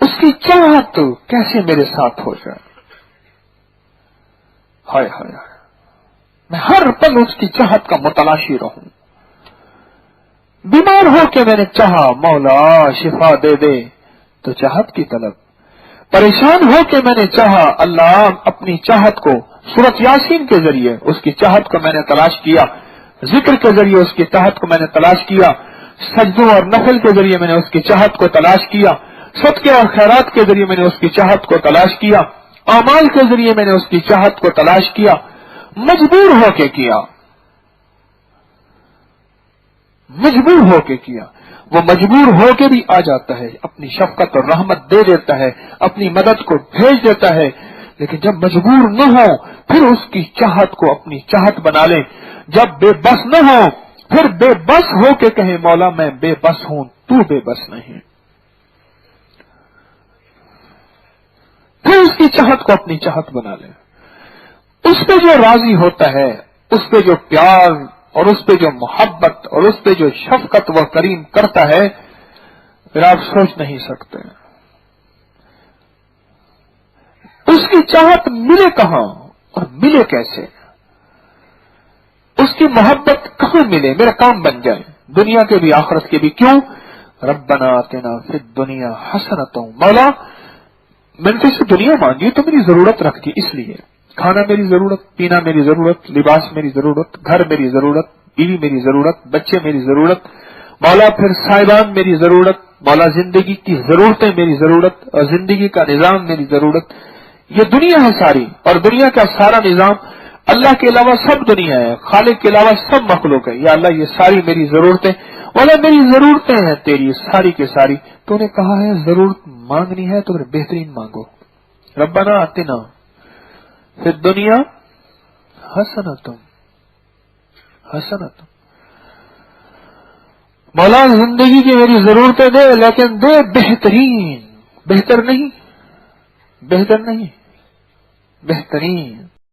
اس کی چاہت کیسے میرے ساتھ ہو جائے. ہائے ہائے ہائے، میں ہر پل اس کی چاہت کا متلاشی رہوں. بیمار ہو کے میں نے چاہا مولا شفا دے دے تو چاہت کی طلب. پریشان ہو کے میں نے چاہا اللہ اپنی چاہت کو سورۃ یاسین کے ذریعے اس کی چاہت کو میں نے تلاش کیا، ذکر کے ذریعے اس کی چاہت کو میں نے تلاش کیا، سجدوں اور نفل کے ذریعے میں نے اس کی چاہت کو تلاش کیا، صدقے اور خیرات کے ذریعے میں نے اس کی چاہت کو تلاش کیا، اعمال کے ذریعے میں نے اس کی چاہت کو تلاش کیا. مجبور ہو کے کیا، مجبور ہو کے کیا. وہ مجبور ہو کے بھی آ جاتا ہے، اپنی شفقت اور رحمت دے دیتا ہے، اپنی مدد کو بھیج دیتا ہے. لیکن جب مجبور نہ ہو پھر اس کی چاہت کو اپنی چاہت بنا لے. جب بے بس نہ ہو پھر بے بس ہو کے کہے مولا میں بے بس ہوں تو بے بس نہیں. پھر اس کی چاہت کو اپنی چاہت بنا لے. اس پہ جو راضی ہوتا ہے، اس پہ جو پیار اور اس پہ جو محبت اور اس پہ جو شفقت و کریم کرتا ہے، پھر آپ سوچ نہیں سکتے اس کی چاہت ملے کہاں اور ملے کیسے. اس کی محبت کہاں ملے، میرا کام بن جائے دنیا کے بھی آخرت کے بھی. کیوں؟ ربنا آتنا فی الدنیا حسنۃ. مولا میں نے سے دنیا مانگی تو میری ضرورت رکھ دی، اس لیے کھانا میری ضرورت، پینا میری ضرورت، لباس میری ضرورت، گھر میری ضرورت، بیوی میری ضرورت، بچے میری ضرورت. مولا پھر صاحبان میری ضرورت. مولا زندگی کی ضرورتیں میری ضرورت اور زندگی کا نظام میری ضرورت. یہ دنیا ہے ساری، اور دنیا کا سارا نظام اللہ کے علاوہ سب دنیا ہے، خالق کے علاوہ سب مخلوق ہے. یا اللہ یہ ساری میری ضرورتیں، مولا میری ضرورتیں ہیں تیری ساری کے ساری. تو نے کہا ہے ضرورت مانگنی ہے تو پھر بہترین مانگو. ربنا آتنا فی الدنیا حسنۃ حسنۃ. مولا زندگی کی میری ضرورتیں دے لیکن دے بہترین، بہتر نہیں، بہتر نہیں، بہترین.